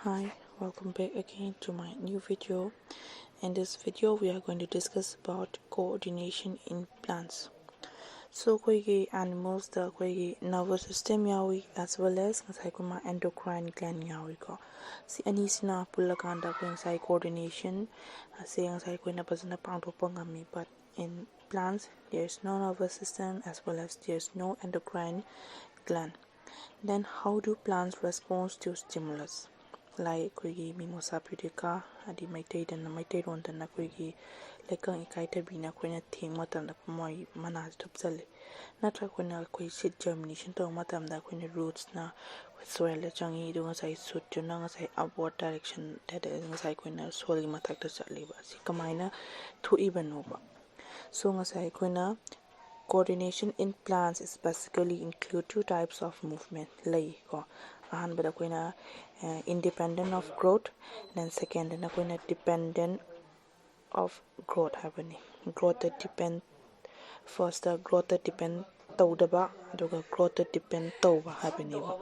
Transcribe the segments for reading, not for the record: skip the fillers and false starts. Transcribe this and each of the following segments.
Hi, welcome back again to my new video. In this video we are going to discuss about coordination in plants. So koigi animals the koigi nervous system yawi as well as kuma endocrine gland yawi ko. Si ani sina pulakanda ko sai coordination say sai ko na pasana pangami, but in plants there is no nervous system as well as there is no endocrine gland. Then how do plants respond to stimulus? Like koigi mimosa pudica adi maitairon na koigi lekang ikaita bina koina thing matam da moi manas tupsale natra koina koi seed germination to matam da koina roots na soil la changi du ngasai sut tu na ngasai upward direction that ngasai koina soil matak ta chatli ba si kamaina thu even no ba. So ngasai koina coordination in plants is basically include two types of movement lay ko ahanbada koina independent of growth, then second na koina dependent of growth habani. Growth depend first growth depend tawdaba aduga growth depend tawba habani ba.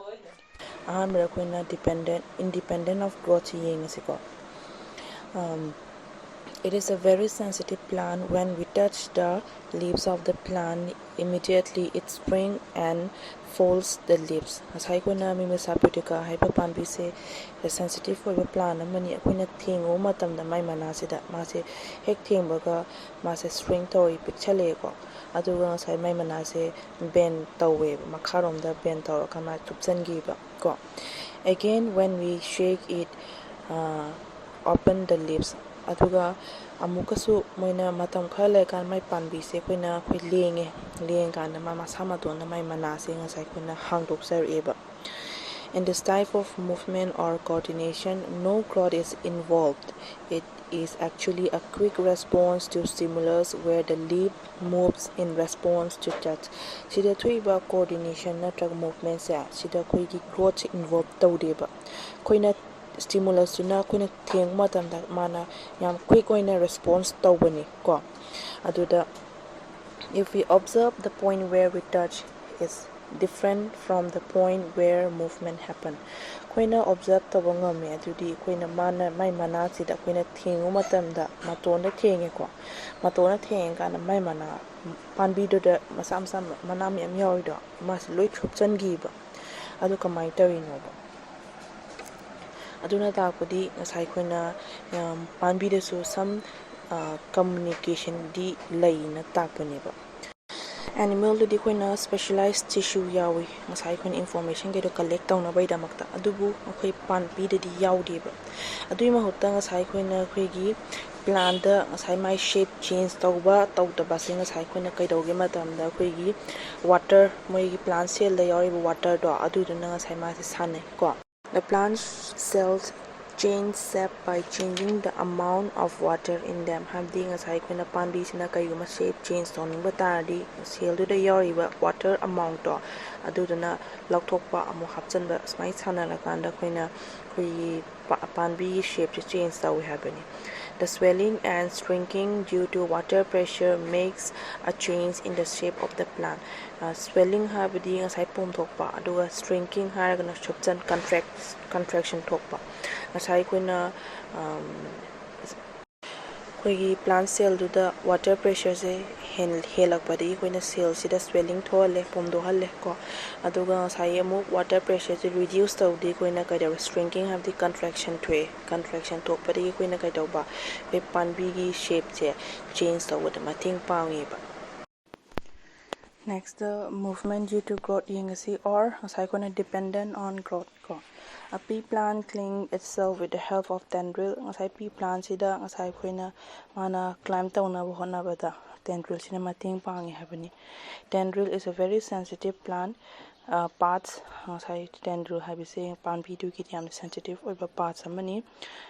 Ahanbada koina independent of growth yengasi ko. It is a very sensitive plant. When we touch the leaves of the plant, immediately it springs and folds the leaves. As I koina mimisaputica hyperpambi se the sensitive for the plant amani akoina thing o matam da mai manasida mase hek thing baga mase string tori picture ko aduga sai mai manase bend tawe makharom da bend tor kama tupsan gi ba ko. Again when we shake it, open the leaves aduga amukasu moina matam khale kan mai panbi se koina khoi leng kan ma masama don mai manase ngasai koina hangdok sar eba. In this type of movement or coordination, no growth is involved. It is actually a quick response to stimulus where the leaf moves in response to touch. Sida thuiba coordination natrag movement sa sida khoi gi growth involved tawdeba koina stimulus na koina theng matam da mana yam quick koina response tawbani ko aduda. If we observe, the point where we touch is different from the point where movement happen. Koina observe tawba ngame adudi koina mana mai mana sida koina thengu matam da matona thenge ko matona theng kana mai mana panbi do da masam manam yam yawi do mas loi thupchan gi ba adu kamai tawi no ba aduna takudi ngasai koina panbi da so some communication di lay na takpani ba. Animal di koina specialized tissue yawi ngasai koina information ge do collect tawna bai damakta adubu akhoi panbi di yawdi ba adui ma hota ngasai koina khoigi plant da ngasai mai shape change tawba tawdaba singa sai koina kaidoge matam da khoigi water moi gi plant cell da yawi water do adu na ngasai ma se sanai ko. The plant cells change shape by changing the amount of water in them. Hamdi ngasai koina panbi sina kaiguma shape change toning batadi cell do da yoriba water amount to adudana laukthokpa amu hapchanba smai sanala kanda koina koi panbi shape change tawi habani. The swelling and shrinking due to water pressure makes a change in the shape of the plant. Swelling habadi ngasai pum thokpa aduga shrinking haragana chupchan contraction thokpa ngasai koina koigi plant cell do the water pressure se helak badi koina cell sida swelling thole pomdo halle ko aduga ngasai amu water pressure se reduce tawdi koina kaida shrinking have the contraction thok badi koina kaida ba pe panbi gi shape che change tawda mating pangi ba. Next, the movement due to growth yengasi or ngasai dependent on growth ko. A pea plant cling itself with the help of tendril. Ngasai pea plant sida ngasai koina mana climb tawna bo hona bada tendril sina mating pangi habani. Tendril is a very sensitive plant. Parts ngasai tendril habise panbi du ki yam sensitive or parts amani.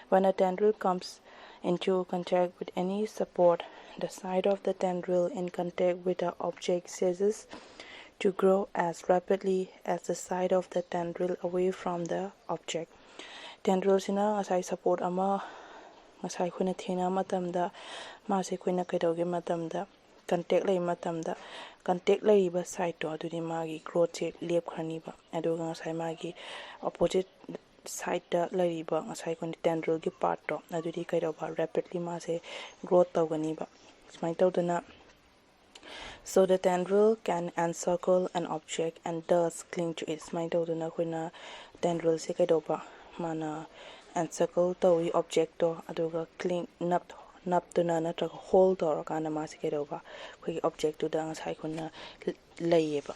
When a tendril comes into contact with any support, the side of the tendril in contact with the object ceases to grow as rapidly as the side of the tendril away from the object. Tendrils ina ngasai support ama ngasai koina thena matamda mase koina kaidoge matamda contact lay matamda contact lay ba side to adudi magi growth lep khani ba aduga ngasai magi opposite side lariba ngasai kon tendril gi part to adudi kaidoba rapidly mase growth tawganiba smai tawdana. So the tendril can encircle an object and thus cling to it. Smai tawdana koina tendril se kaidoba mana encircle tawi object to aduga cling naptuna natraga hold tawrakana mase kaidoba koi object to da ngasai konna layeba.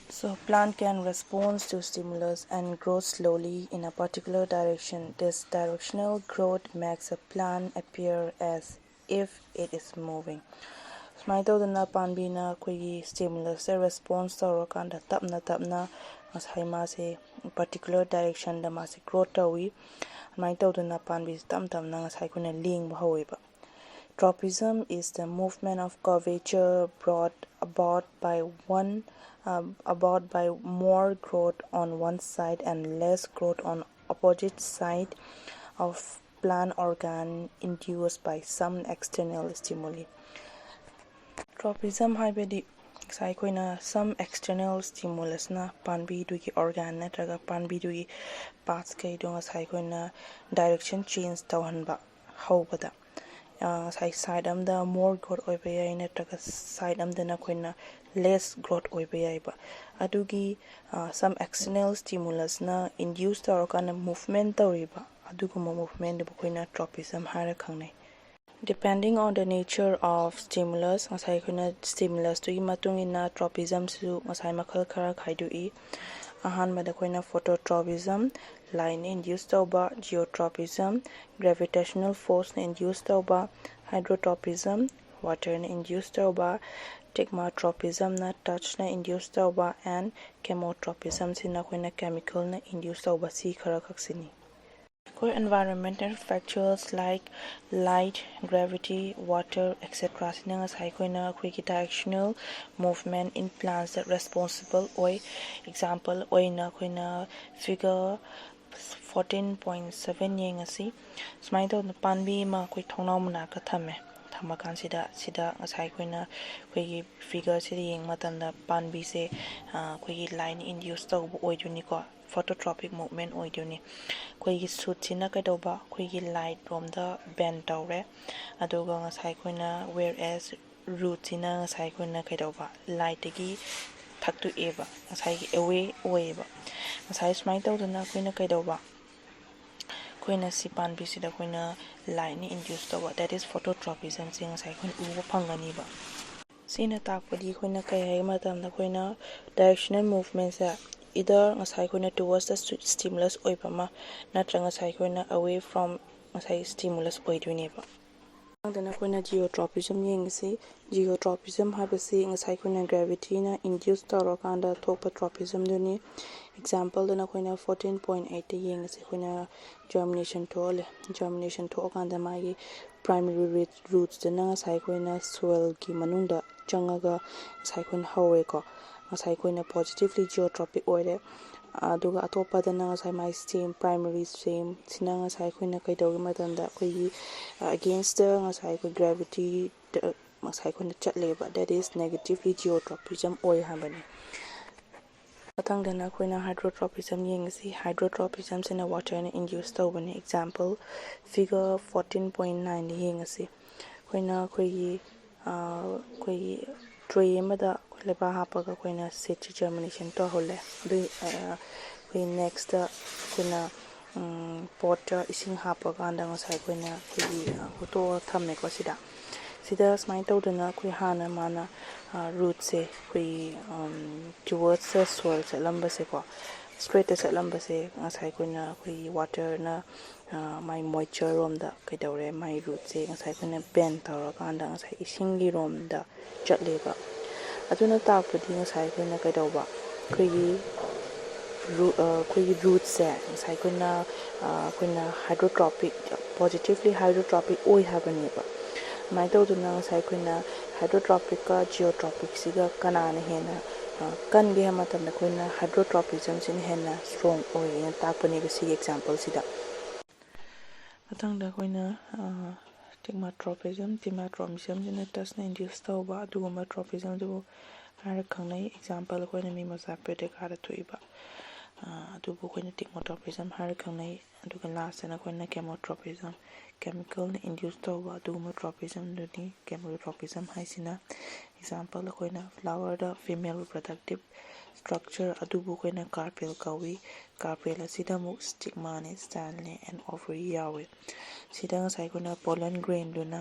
So plant can respond to stimulus and grow slowly in a particular direction. This directional growth makes a plant appear as if it is moving. Smai tawdana panbina koi stimulus response tawrakanda tapna ngasai mase particular direction da mase growth tawi. Smai tawdana panbi tamna ngasai kona lingba haweba. Tropism is the movement of curvature brought about by more growth on one side and less growth on opposite side of plant organ induced by some external stimuli. Tropism haibedi saikoina some external stimulus na panbi dugi organ natraga panbi dugi parts kai donga saikoina direction change tawhanba hawbada. Side amda more growth oiba yai natraga side amdana koina less growth oiba yaiba adugi some external stimulus na induce tawrakana movement tawriba aduguma movement bu koina tropism hara khangnai. Depending on the nature of stimulus ngasai koina stimulus tugi matungina tropism su ngasai makhal khara khaidui. Ahanbada koina phototropism line induced tawba, geotropism gravitational force induced tawba, hydrotropism water induced tawba, stigmatropism na touch na induced tawba, and chemotropism sina koina chemical na induced tawba si khara khaksini. Environmental factors like light, gravity, water, etc. Sinanga saikoina kwiki directional movement in plants that responsible oi. Example oina koina figure 14.7 yengasi. Smaito panbi ma koi thongnau muna ka thame. Thamakan sida ngasai koina kwiki figure sida yeng matanda panbi se kwiki line induced tawbu oiduni ko phototropic movement oiduni. Koigi suit sina kaidoba koigi light romda bend tawre aduga ngasai koina whereas root sina ngasai koina kaidoba light gi thaktu eba ngasai gi away oeba ngasai smai tawdana koina kaidoba koina sipan bisida koina light ni induce tawba, that is phototropism sing ngasai koina uba phangani ba. Sina takpadi koina kai hai matamda koina directional movement sa either ngasai koina towards the stimulus oibama natra ngasai koina away from ngasai stimulus oiduneba. Dana koina geotropism yengsi. Geotropism habasi ngasai koina gravity na induce tawrakanda thokpa tropism duni. Example dana koina 14.8 yengsi koina germination thole. Germination thokanda magi primary roots dana ngasai koina soil ki manungda changaga ngasai koina hawe ko ngasai koina positively geotropic oire aduga atopa dana ngasai mai stem primary stem sina ngasai koina kaidogi matanda koi against the ngasai ko gravity ngasai koina chatleba, that is negatively geotropism oi habani. Matangdana koina hydrotropism yengsi. Hydrotropism sina water na induce tawbani. Example figure 14.9 yengsi koina koi tray amada leba hapaga koina seed germination to hole du koi next koina pot ising hapaga anda ngasai koina koi hoto thamme ko sida smai tawdana koi hana mana root se koi towards the soil se lamba se ko straight se lamba se ngasai koina koi water na my moisture rom da kaidawre my root se ngasai koina bend tawrakanda ngasai isingi rom da chatleba aduna takpadi ngasai koina kaidawba koigi root se ngasai koina hydrotropic positively hydrotropic oi habaneba. Mai tawduna ngasai koina hydrotropic ka geotropic siga kanana hena kan ge matamda koina hydrotropism sin hena strong oi en takpani ga si example sida. Atangda koina stigmatropism sina tasna induce tawba aduguma tropism du hara khangnai. Example koina mi maza pete kara thuiba ꯑꯗꯨꯕꯨ ꯑꯩꯈꯣꯏꯅ ꯇꯤꯛꯃꯣꯇ꯭ꯔꯣꯄꯤꯖꯝ ꯍꯥꯏꯔ ꯈꯪꯅꯩ ꯑꯗꯨꯒ ꯂꯥꯁꯇꯅ ꯑꯩꯈꯣꯏꯅ ꯀꯦꯃꯣꯇ꯭ꯔꯣꯄꯤꯖꯝ ꯀꯦꯃꯤꯀꯦꯜꯅ induce ꯇꯧꯕ ꯑꯗꯨꯒꯨꯝꯕ ꯇ꯭ꯔꯣꯄꯤꯖꯝꯗꯨꯅꯤ ꯀꯦꯃꯣꯇ꯭ꯔꯣꯄꯤꯖꯝ ꯍꯥꯏꯁꯤꯅ example ꯑꯩꯈꯣꯏꯅ ꯐ꯭ꯂꯥꯋꯔꯗ ꯐꯤꯃꯦꯜ ꯔꯤꯄ꯭ꯔꯗꯛꯇꯤꯞ ꯁ꯭ꯇ꯭ꯔꯛꯆꯔ ꯑꯗꯨꯕꯨ ꯑꯩꯈꯣꯏꯅ ꯀꯥꯔꯄꯦꯜ ꯀꯧꯏ ꯀꯥꯔꯄꯦꯜ ꯑꯁꯤꯗ ꯑꯃꯨꯛ ꯁ꯭ꯇꯤꯛꯃꯥꯅꯦ ꯁ꯭ꯇꯥꯏꯜꯅꯦ ꯑꯦꯟ ꯑꯣꯚꯔꯤ ꯌꯥꯎꯏ ꯁꯤꯗ ꯉꯁꯥꯏ ꯑꯩꯈꯣꯏꯅ ꯄꯣꯂꯟ ꯒ꯭ꯔꯦꯟꯗꯨꯅ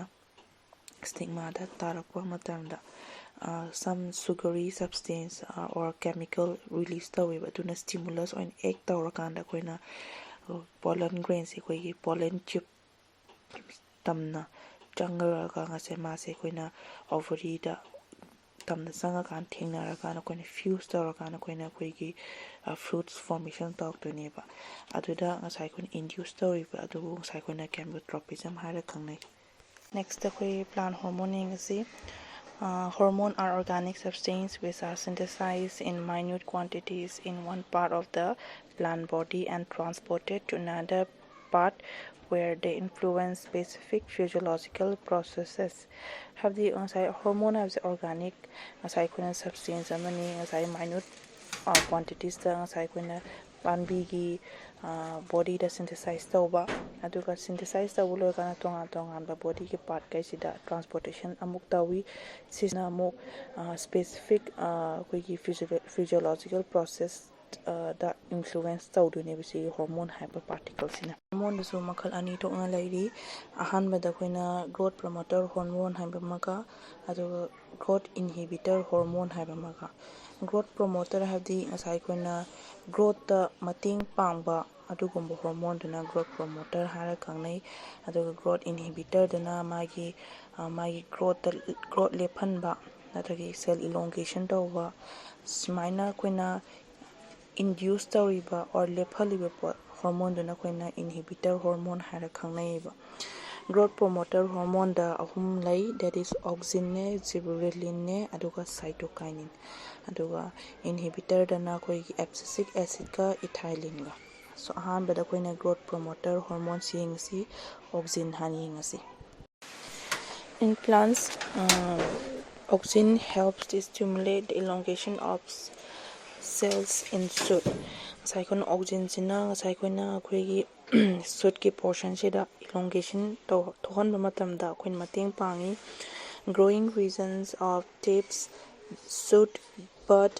ꯁ꯭ꯇꯤꯛꯃꯥꯗ ꯇꯥꯔꯛꯄ ꯃꯇꯝꯗ some sugary substance or chemical release ꯇꯧꯋꯦꯕ ꯑꯗꯨꯅ stimulus ꯑꯣꯏꯅ act ꯇꯧꯔꯀꯥꯟꯗ ꯑꯩꯈꯣꯏꯅ pollen grains ꯑꯩꯈꯣꯏꯒꯤ pollen tube ꯇꯝꯅ ꯆꯪꯉꯔꯒ ꯉꯁꯥꯏ ꯃꯥꯁꯦ ꯑꯩꯈꯣꯏꯅ ovary-ꯗ ꯇꯝꯅ ꯆꯪꯉꯀꯥꯟꯗ ꯊꯦꯡꯅꯔꯀꯥꯟꯗ ꯑꯩꯈꯣꯏꯅ fuse ꯇꯧꯔꯀꯥꯟꯗ ꯑꯩꯈꯣꯏꯅ ꯑꯩꯈꯣꯏꯒꯤ fruits formation ꯇꯧꯔꯛꯇꯣꯏꯅꯦꯕ ꯑꯗꯨꯗꯉꯁꯥꯏ ꯑꯩꯈꯣꯏꯅ induce ꯇꯧꯔꯤꯕ ꯑꯗꯨꯕꯨ ꯉꯁꯥꯏ ꯑꯩꯈꯣꯏꯅ chemotrophism ꯍꯥꯏꯔ ꯈꯪꯅꯩ next ꯑꯩꯈꯣꯏ plant hormone ꯌꯦꯡꯉꯁꯤ hormone are organic substances which are synthesized in minute quantities in one part of the plant body and transported to another part where they influence specific physiological processes. ꯍꯥꯏꯕꯗꯤ ꯉꯁꯥꯏ hormone ꯍꯥꯏꯕꯁꯦ organic ꯉꯁꯥꯏ ꯑꯩꯈꯣꯏꯅ substance ꯑꯃꯅꯤ ꯉꯁꯥꯏ minute quantitiesꯇ ꯉꯁꯥꯏ ꯑꯩꯈꯣꯏꯅ ꯄꯥꯝꯕꯤꯒꯤ ꯕꯣꯗꯤꯗ synthesise ꯇꯧꯕ ꯑꯗꯨꯒ ꯁꯤꯟꯊꯦꯁꯥꯏꯖ ꯇꯧꯕ ꯂꯣꯏꯔꯀꯥꯟꯗ ꯇꯣꯉꯥꯟ ꯇꯣꯉꯥꯟꯕ ꯕꯣꯗꯤꯒꯤ ꯄꯥꯔꯠꯈꯩꯁꯤꯗ ꯇ꯭ꯔꯥꯟꯁꯄꯣꯔꯇꯦꯁꯟ ꯑꯃꯨꯛ ꯇꯧꯋꯤ ꯁꯤꯁꯤꯅ ꯑꯃꯨꯛ ꯁ꯭ꯄꯦꯁꯤꯐꯤꯛ ꯑꯩꯈꯣꯏꯒꯤ ꯐꯤꯖꯤꯑꯣꯂꯣꯖꯤꯀꯦꯜ ꯄ꯭ꯔꯣꯁꯦꯁ ꯗ ꯏꯟꯐ꯭ꯂꯨꯋꯦꯟꯁ ꯇꯧꯗꯣꯏꯅꯦꯕ ꯁꯤꯒꯤ ꯍꯣꯔꯃꯣꯟ ꯍꯥꯏꯕ ꯄꯥꯔꯇꯤꯀꯜꯁꯤꯅ ꯍꯣꯔꯃꯣꯟꯗꯁꯨ ꯃꯈꯜ ꯑꯅꯤ ꯊꯣꯛꯅ ꯂꯩꯔꯤ ꯑꯍꯥꯟꯕꯗ ꯑꯩꯈꯣꯏꯅ ꯒ꯭ꯔꯣꯠ ꯄ꯭ꯔꯣꯃꯣꯇꯔ ꯍꯣꯔꯃꯣꯟ ꯍꯥꯏꯕ ꯑꯃꯒ ꯑꯗꯨꯒ ꯒ꯭ꯔꯣꯠ ꯏꯟꯍꯤꯕꯤꯇꯔ ꯍꯣꯔꯃꯣꯟ ꯍꯥꯏꯕ ꯑꯃꯒ ꯒ꯭ꯔꯣꯠ ꯄ꯭ꯔꯣꯃꯣꯇꯔ ꯍꯥꯏꯕꯗꯤ ꯉꯁꯥꯏ ꯑꯩꯈꯣꯏꯅ ꯒ꯭ꯔꯣꯠꯇ ꯃꯇꯦꯡ ꯄꯥꯡꯕ ꯑꯗꯨꯒꯨꯝꯕ ꯍꯣꯔꯃꯣꯟꯗꯨꯅ ꯒ꯭ꯔꯣꯠ ꯄ꯭ꯔꯣꯃꯣꯇꯔ ꯍꯥꯏꯔ ꯈꯪꯅꯩ ꯑꯗꯨꯒ ꯒ꯭ꯔꯣꯠ ꯏꯟꯍꯤꯕꯤꯇꯔꯗꯨꯅ ꯃꯥꯒꯤ ꯒ꯭ꯔꯣꯠ ꯂꯦꯞꯍꯟꯕ ꯅꯠꯇ꯭ꯔꯒ ꯁꯦꯜ ꯏꯂꯣꯡꯒꯦꯁꯟ ꯇꯧꯕ ꯁꯨꯃꯥꯏꯅ ꯑꯩꯈꯣꯏꯅ ꯏꯟꯗ꯭ꯌꯨꯁ ꯇꯧꯔꯤꯕ ꯑꯣꯔ ꯂꯦꯞꯍꯜꯂꯤꯕ ꯄꯣꯠ ꯍꯣꯔꯃꯣꯟꯗꯨꯅ ꯑꯩꯈꯣꯏꯅ ꯏꯟꯍꯤꯕꯤꯇꯔ ꯍꯣꯔꯃꯣꯟ ꯍꯥꯏꯔ ꯈꯪꯅꯩꯌꯦꯕ ꯒ꯭ꯔꯣꯠ ꯄ꯭ꯔꯣꯃꯣꯇꯔ ꯍꯣꯔꯃꯣꯟꯗ ꯑꯍꯨꯝ ꯂꯩ ꯗꯦꯠ ꯏꯁ ꯑꯣꯛꯖꯤꯟꯅꯦ ꯖꯤꯕꯔꯦꯂꯤꯟꯅꯦ ꯑꯗꯨꯒ ꯁꯥꯏꯇꯣꯀꯥꯏꯅꯤꯟ ꯑꯗꯨꯒ ꯏꯟꯍꯤꯕꯤꯇꯔꯗꯅ ꯑꯩꯈꯣꯏꯒꯤ ꯑꯦब्ꯁꯤꯁꯤꯛ ꯑꯦꯁꯤꯗꯀ ꯏꯊꯥꯏꯂꯤꯟꯒ ꯁꯣ ꯑꯍꯥꯟꯕꯗ ꯑꯩꯈꯣꯏꯅ ꯒ꯭ꯔꯣꯠ ꯄ꯭ꯔꯣꯃꯣꯇꯔ ꯍꯣꯔꯃꯣꯟꯁ ꯌꯦꯡꯉꯁꯤ ꯑꯣꯛꯖꯤꯟ ꯍꯥꯟꯅ ꯌꯦꯡꯉꯁꯤ In plants, auxin helps to stimulate the elongation of cells in shoot. ꯉꯁꯥꯏ ꯑꯩꯈꯣꯏꯅ ꯑꯣꯛꯖꯤꯟꯁꯤꯅ ꯉꯁꯥꯏ ꯑꯩꯈꯣꯏꯅ ꯑꯩꯈꯣꯏꯒꯤ ꯁꯨꯠꯀꯤ ꯄꯣꯔꯁꯟꯁꯤꯗ ꯏꯂꯣꯡꯒꯦꯁꯟ ꯊꯣꯛꯍꯟꯕ ꯃꯇꯝꯗ ꯑꯩꯈꯣꯏꯅ ꯃꯇꯦꯡ ꯄꯥꯡꯉꯤ growing regions of tips, shoot, bud,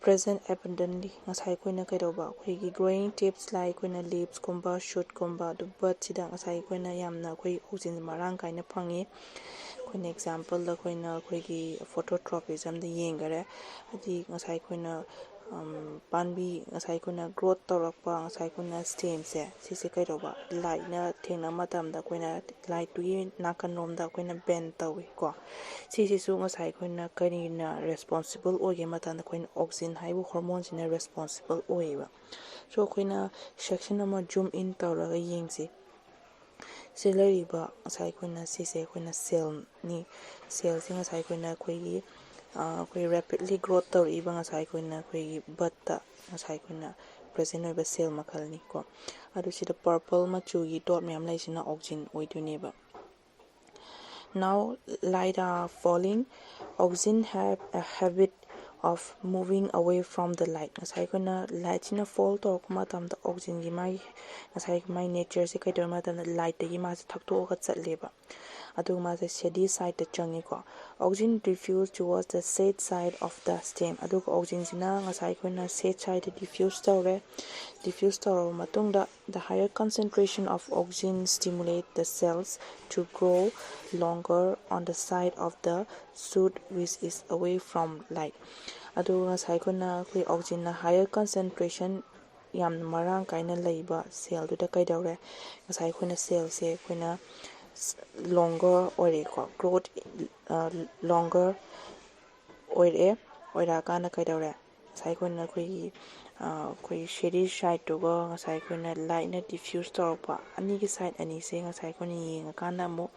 present abundantly ꯉꯁꯥꯏ ꯑꯩꯈꯣꯏꯅ ꯀꯩꯗꯧꯕ ꯑꯩꯈꯣꯏꯒꯤ growing tips ꯂꯥꯏ ꯑꯩꯈꯣꯏꯅ ꯂꯤꯞꯁꯀꯨꯝꯕ ꯁꯨꯠꯀꯨꯝꯕ ꯑꯗꯨ ꯕꯠꯁꯤꯗ ꯉꯁꯥꯏ ꯑꯩꯈꯣꯏꯅ ꯌꯥꯝꯅ ꯑꯩꯈꯣꯏ ꯑꯣꯛꯁꯤꯖꯦꯟ ꯃꯔꯥꯡ ꯀꯥꯏꯅ ꯐꯪꯉꯤ ꯑꯩꯈꯣꯏꯅ ꯑꯦꯛꯖꯥꯝꯄꯜꯗ ꯑꯩꯈꯣꯏꯅ ꯑꯩꯈꯣꯏꯒꯤ ꯐꯣꯇꯣꯇ꯭ꯔꯣꯄꯤꯖꯝꯗ ꯌꯦꯡꯈꯔꯦ ꯍꯥꯏꯗꯤ ꯉꯁꯥꯏ ꯑꯩꯈꯣꯏꯅ ꯄꯥꯝꯕꯤ ꯉꯁꯥꯏ ꯑꯩꯈꯣꯏꯅ ꯒ꯭ꯔꯣꯠ ꯇꯧꯔꯛꯄ ꯉꯁꯥꯏ ꯑꯩꯈꯣꯏꯅ ꯁ꯭ꯇꯦꯝꯁꯦ ꯁꯤꯁꯦ ꯀꯩꯗꯧꯕ ꯂꯥꯏꯠꯅ ꯊꯦꯡꯅꯕ ꯃꯇꯝꯗ ꯑꯩꯈꯣꯏꯅ ꯂꯥꯏꯠꯇꯨꯒꯤ ꯅꯥꯀꯟꯂꯣꯝꯗ ꯑꯩꯈꯣꯏꯅ ꯕꯦꯟ ꯇꯧꯋꯤꯀꯣ ꯁꯤꯁꯤꯁꯨ ꯉꯁꯥꯏ ꯑꯩꯈꯣꯏꯅ ꯀꯔꯤꯅ ꯔꯦꯁꯄꯣꯟꯁꯤꯕꯜ ꯑꯣꯏꯒꯦ ꯃꯇꯝꯗ ꯑꯩꯈꯣꯏꯅ ꯑꯣꯛꯁꯤꯟ ꯍꯥꯏꯕ ꯍꯣꯔꯃꯣꯟꯁꯤꯅ ꯔꯦꯁꯄꯣꯟꯁꯤꯕꯜ ꯑꯣꯏꯌꯦꯕ ꯁꯣ ꯑꯩꯈꯣꯏꯅ ꯁꯦꯛꯁꯟ ꯑꯃ ꯖꯨꯝ ꯏꯟ ꯇꯧꯔꯒ ꯌꯦꯡꯁꯤ ꯁꯤ ꯂꯩꯔꯤꯕ ꯉꯁꯥꯏ ꯑꯩꯈꯣꯏꯅ ꯁꯤꯁꯦ ꯑꯩꯈꯣꯏꯅ ꯁꯦꯜꯅꯤ ꯁꯦꯜꯁꯦ ꯉꯁꯥꯏ ꯑꯩꯈꯣꯏꯅ ꯑꯩꯈꯣꯏ ꯔꯦꯄꯤꯗꯂꯤ ꯒ꯭ꯔꯣꯠ ꯇꯧꯔꯛꯏꯕ ꯉꯁꯥꯏ ꯑꯩꯈꯣꯏꯅ ꯑꯩꯈꯣꯏꯒꯤ ꯕꯠꯇ ꯉꯁꯥꯏ ꯑꯩꯈꯣꯏꯅ ꯄ꯭ꯔꯖꯦꯟ ꯑꯣꯏꯕ ꯁꯦꯜ ꯃꯈꯜꯅꯤ ꯀꯣ ꯑꯗꯨ ꯁꯤꯗ ꯄꯔꯄꯜ ꯃꯆꯨꯒꯤ ꯗꯣꯠ ꯃꯌꯥꯝ ꯂꯩꯁꯤꯅ ꯑꯣꯛꯖꯤꯟ ꯑꯣꯏꯗꯣꯏꯅꯦꯕ Now light are falling. Auxin have a habit of moving away from the light. ꯉꯁꯥꯏ ꯑꯩꯈꯣꯏꯅ ꯂꯥꯏꯠꯁꯤꯅ ꯐꯣꯜ ꯇꯧꯔꯛꯄ ꯃꯇꯝꯗ ꯑꯣꯛꯁꯤꯟꯒꯤ ꯉꯁꯥꯏ ꯃꯥꯏ ꯅꯦꯆꯔꯁꯦ ꯀꯩꯗꯧꯕ ꯃꯇꯝꯗ ꯂꯥꯏꯠꯇꯒꯤ ꯃꯥꯁꯦ ꯊꯛꯇꯣꯛꯑꯒ ꯆꯠꯂꯦꯕ ꯑꯗꯨꯒ ꯃꯥꯁꯦ ꯁꯦꯗꯤ ꯁꯥꯏꯗꯇ ꯆꯪꯉꯤꯀꯣ ꯑꯣꯛꯁꯤꯟ diffuse towards the shade side of the stem ꯑꯗꯨꯒ ꯑꯣꯛꯁꯤꯟꯁꯤꯅ ꯉꯁꯥꯏ ꯑꯩꯈꯣꯏꯅ shade side diffuse ꯇꯧꯔꯦ diffuse ꯇꯧꯔꯕ ꯃꯇꯨꯡꯗ the higher concentration of auxin stimulate the cells to grow longer on the side of the shoot which is away from light ꯑꯗꯨꯒ ꯉꯁꯥꯏ ꯑꯩꯈꯣꯏꯅ ꯑꯩꯈꯣꯏ ꯑꯣꯛꯁꯤꯟꯅ higher concentration ꯌꯥꯝꯅ ꯃꯔꯥꯡ ꯀꯥꯏꯅ ꯂꯩꯕ ꯁꯦꯜꯗꯨꯗ ꯀꯩꯗꯧꯔꯦ ꯉꯁꯥꯏ ꯑꯩꯈꯣꯏꯅ ꯁꯦꯜꯁꯦ ꯑꯩꯈꯣꯏꯅ ꯂꯣꯡꯒꯔ ꯑꯣꯏꯔꯦꯀꯣ ꯒ꯭ꯔꯣꯠ ꯂꯣꯡꯒꯔ ꯑꯣꯏꯔꯛꯑꯀꯥꯟꯗ ꯀꯩꯗꯧꯔꯦ ꯉꯁꯥꯏ ꯑꯩꯈꯣꯏꯅ ꯑꯩꯈꯣꯏ ꯁꯦꯗꯤ ꯁꯥꯏꯠꯇꯨꯒ ꯉꯁꯥꯏ ꯑꯩꯈꯣꯏꯅ ꯂꯥꯏꯠꯅ ꯗꯤꯐ꯭ꯌꯨꯁ ꯇꯧꯔꯛꯄ ꯑꯅꯤꯒꯤ ꯁꯥꯏꯠ ꯑꯅꯤꯁꯦ ꯉꯁꯥꯏ ꯑꯩꯈꯣꯏꯅ ꯌꯦꯡꯉꯀꯥꯟꯗ ꯑꯃꯨꯛ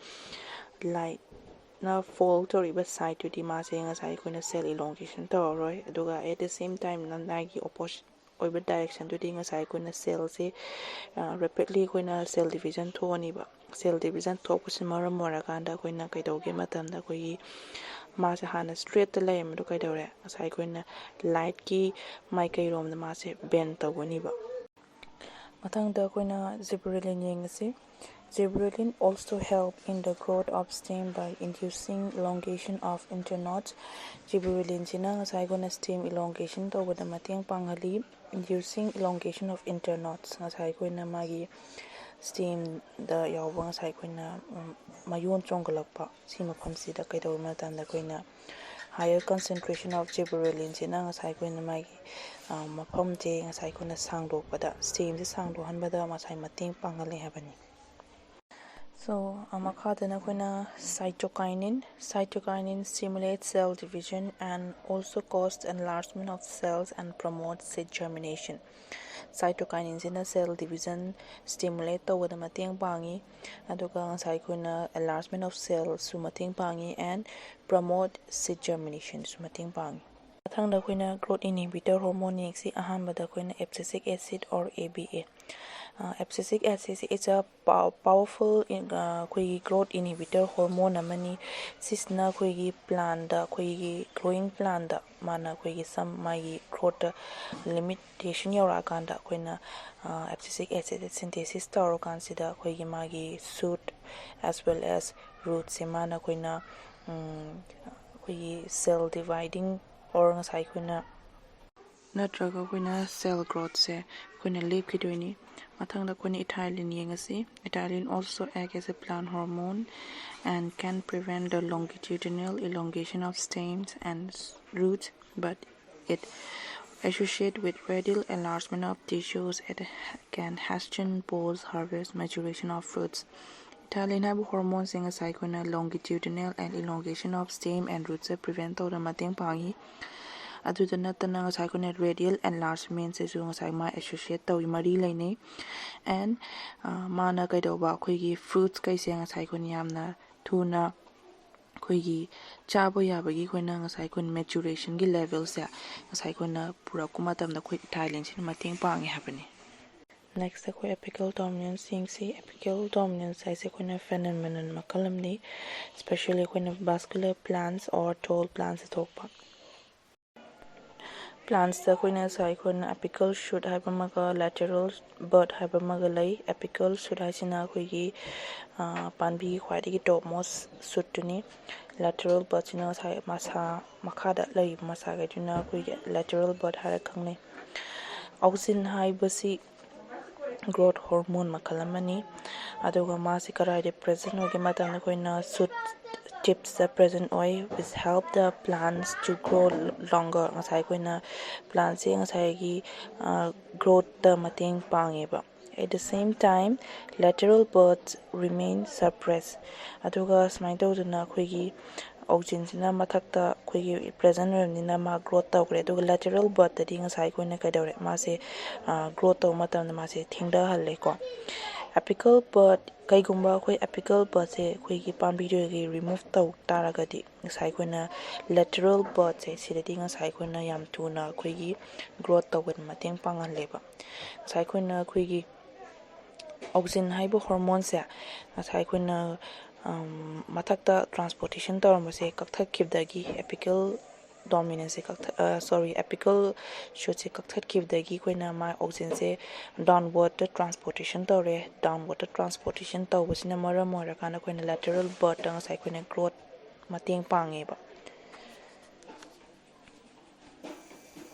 ꯂꯥꯏꯠꯅ ꯐꯣꯜ ꯇꯧꯔꯤꯕ ꯁꯥꯏꯠꯇꯨꯗꯤ ꯃꯥꯁꯦ ꯉꯁꯥꯏ ꯑꯩꯈꯣꯏꯅ ꯁꯦꯜ ꯏꯂꯣꯡꯒꯦꯁꯟ ꯇꯧꯔꯔꯣꯏ ꯑꯗꯨꯒ ꯑꯦꯠ ꯗ ꯁꯦꯝ ꯇꯥꯏꯝ ꯃꯥꯒꯤ ꯑꯣꯄꯣꯖꯤꯠ ꯑꯣꯏꯕ ꯗꯥꯏꯔꯦꯛꯁꯟꯗꯨꯗꯤ ꯉꯁꯥꯏ ꯑꯩꯈꯣꯏꯅ ꯁꯦꯜꯁꯦ ꯔꯦꯄꯤꯗꯂꯤ ꯑꯩꯈꯣꯏꯅ ꯁꯦꯜ ꯗꯤꯕꯤꯖꯟ ꯊꯣꯛꯑꯅꯤꯕ ꯁꯦꯜ ꯗꯤꯕꯤꯖꯟ ꯊꯣꯛꯄꯁꯤꯅ ꯃꯔꯝ ꯑꯣꯏꯔꯀꯥꯟꯗ ꯑꯩꯈꯣꯏꯅ ꯀꯩꯗꯧꯒꯦ ꯃꯇꯝꯗ ꯑꯩꯈꯣꯏꯒꯤ ꯃꯥꯁꯦ ꯍꯥꯟꯅ ꯁ꯭ꯇ꯭ꯔꯦꯠꯇ ꯂꯩꯔꯝꯕꯗꯣ ꯀꯩꯗꯧꯔꯦ ꯉꯁꯥꯏ ꯑꯩꯈꯣꯏꯅ ꯂꯥꯏꯠꯀꯤ ꯃꯥꯏꯀꯩꯔꯣꯝꯗ ꯃꯥꯁꯦ ꯕꯦꯟ ꯇꯧꯒꯅꯤꯕ ꯃꯊꯪꯗ ꯑꯩꯈꯣꯏꯅ ꯖꯤꯕꯔꯦꯂꯤꯟ ꯌꯦꯡꯉꯁꯤ Gibberellin also help in the growth of stem by inducing elongation of internodes. Gibberellin sina ngasai gona stem elongation tawbada mateng panghali inducing elongation of internodes. Ngasai koina magi stem da yawba ngasai koina mayon chonggalakpa si mafamsida kaidawma matanda koina higher concentration of gibberellin sina ngasai koina magi mafam je ngasai koina sangdokpada stem se sangdohanbada masai mateng panghali habani. So, amakadana koina cytokinin. Cytokinin stimulates cell division and also causes enlargement of cells and promotes seed germination. Cytokinin sina cell division stimulate tawada mateng pangi aduga ngasai koina enlargement of cells su mateng pangi and promote seed germination su mateng pangi. Mathangda koina growth inhibitor hormone yengsi ahanbada koina abscisic acid or ABA. Abscisic acid is a powerful growth inhibitor hormone amani sisna plant da growing plant da mana some magi growth limitation yara kanda koina abscisic acid synthesis tawra kansida magi shoot as well as roots semana koina cell dividing or ngasai koina natraga koina cell growth se koina lepkidoini mathangda koina ethylene yengasi. Ethylene also acts as a plant hormone and can prevent the longitudinal elongation of stems and roots, but it associated with radial enlargement of tissues. It can hasten post harvest maturation of fruits. Ethylene have hormones in a cycle longitudinal and elongation of stem and roots prevent the mateng pangi adudha natana ngasai koina radial enlargement se su ngasai ma associate tawi mari lainei and mana kaidawba khoigi fruits kaise ngasai koina yamna thuna khoigi chaba yabagi koina ngasai koina maturation gi level se ngasai koina pura kumatamda khoi Thailand sin mateng pangi habani. Next akoi apical dominance yengsi. Apical dominance aise koina phenomenon makalamni especially koina vascular plants or tall plants thokpa plants da koina sai koina apical shoot haibamaga lateral bud haibamaga lay. Apical shoot haisina koigi panbi khwaidagi topmost shoot tuni lateral bud sina sai masa makhada lay masa gaiduna koigi lateral bud hara khangnai. Auxin haibasi growth hormone makalamani aduga masi karaide present oge matana koina shoot tips the present oil which help the plants to grow longer ngasai koina plants ngasai gi growth the mateng pangeba. At the same time lateral buds remain suppressed aduga smai tawduna khoigi oxygen sina mathakta khoigi present oilnina ma growth tawkre aduga lateral bud tadi ngasai koina kaidawre mase growth taw matamna mase thingda halle ko. Apical bud kaigumba khoi apical bud se khoigi pambi gi remove taw taragadi ngasai koina lateral bud se sidadi ngasai koina yam tuna khoigi growth tawgan mateng pangan leba. Ngasai koina khoigi oxygen haibo hormone se ngasai koina mathakta transportation tawramase kakthakibdagi apical dominance apical shoot se kakthakibdagi koina ma oxygen se downward transportation tawre downward transportation tawbasina maram oirakana koina lateral bud ngasai koina growth mateng pangeba.